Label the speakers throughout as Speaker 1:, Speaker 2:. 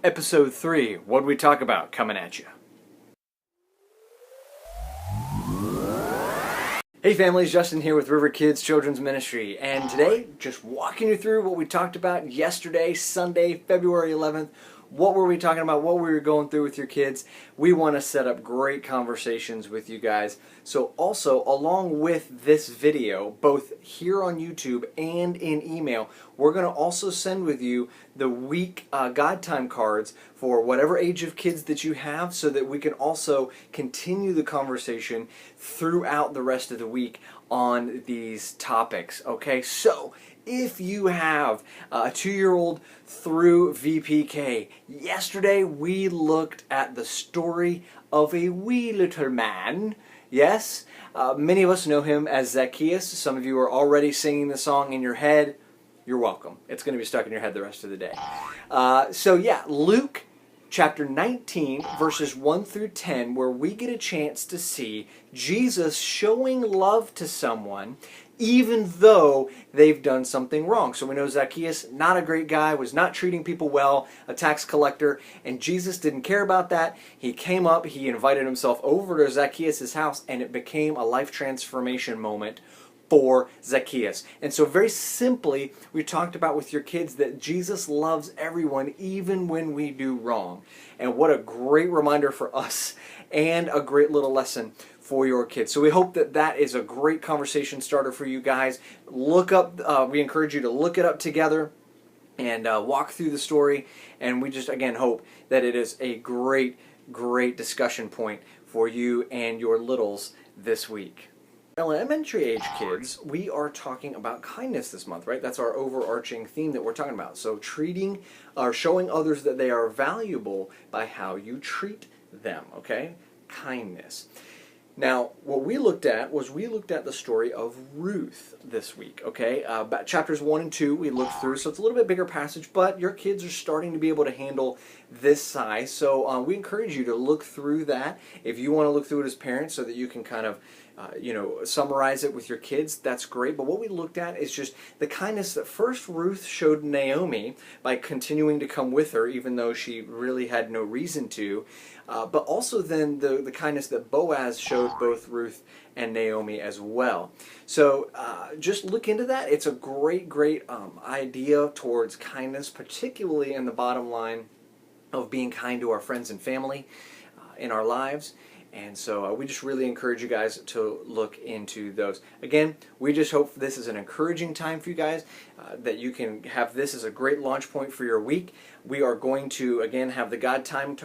Speaker 1: Episode 3, What'd We Talk About? Coming at you. Hey families, Justin here with River Kids Children's Ministry, and today, just walking you through what we talked about yesterday, Sunday, February 11th. What were we talking about? What we were going through with your kids? We want to set up great conversations with you guys. So also, along with this video, both here on YouTube and in email, we're going to also send with you the week God time cards for whatever age of kids that you have, so that we can also continue the conversation throughout the rest of the week on these topics. Okay, so if you have a 2-year-old through VPK, yesterday we looked at the story of a wee little man. Yes, many of us know him as Zacchaeus. Some of you are already singing the song in your head. You're welcome. It's going to be stuck in your head the rest of the day. Luke chapter 19, verses 1 through 10, where we get a chance to see Jesus showing love to someone even though they've done something wrong. So we know Zacchaeus, not a great guy, was not treating people well, a tax collector, and Jesus didn't care about that. He came up, he invited himself over to Zacchaeus' house, and it became a life transformation moment for Zacchaeus. And so very simply, we talked about with your kids that Jesus loves everyone even when we do wrong. And what a great reminder for us, and a great little lesson for your kids. So we hope that that is a great conversation starter for you guys. Look up, we encourage you to look it up together and walk through the story. And we just, again, hope that it is a great, great discussion point for you and your littles this week. Elementary age kids, we are talking about kindness this month, right? That's our overarching theme that we're talking about. So treating or showing others that they are valuable by how you treat them, okay? Kindness. Now, what we looked at was the story of Ruth this week, okay? Chapters 1 and 2 we looked through, so it's a little bit bigger passage, but your kids are starting to be able to handle this size, so we encourage you to look through that. If you want to look through it as parents so that you can kind of summarize it with your kids, that's great. But what we looked at is just the kindness that first Ruth showed Naomi by continuing to come with her, even though she really had no reason to. But also then the kindness that Boaz showed both Ruth and Naomi as well. So just look into that. It's a great, great idea towards kindness, particularly in the bottom line of being kind to our friends and family in our lives. And so we just really encourage you guys to look into those. Again, we just hope this is an encouraging time for you guys, that you can have this as a great launch point for your week. We are going to, again, have the God Time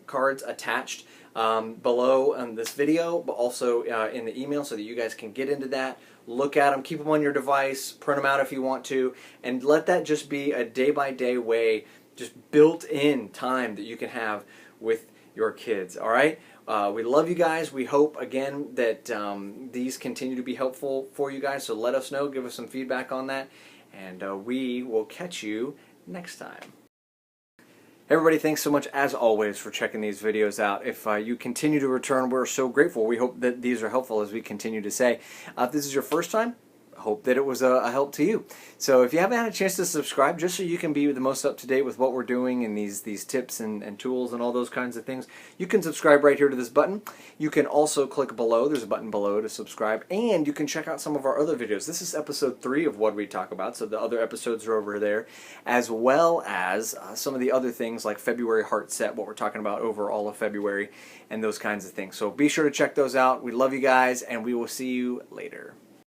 Speaker 1: cards attached below on this video, but also in the email, so that you guys can get into that, look at them, keep them on your device, print them out if you want to, and let that just be a day-by-day way, just built-in time that you can have with your kids, all right? We love you guys. We hope, again, that these continue to be helpful for you guys. So let us know. Give us some feedback on that. And we will catch you next time. Everybody, thanks so much, as always, for checking these videos out. If you continue to return, we're so grateful. We hope that these are helpful, as we continue to say. If this is your first time, hope that it was a help to you. So if you haven't had a chance to subscribe, just so you can be the most up to date with what we're doing and these tips and tools and all those kinds of things, you can subscribe right here to this button. You can also click below. There's a button below to subscribe, and you can check out some of our other videos. This is episode 3 of What We Talk About, so the other episodes are over there, as well as some of the other things like February Heart Set, what we're talking about over all of February, and those kinds of things. So be sure to check those out. We love you guys, and we will see you later.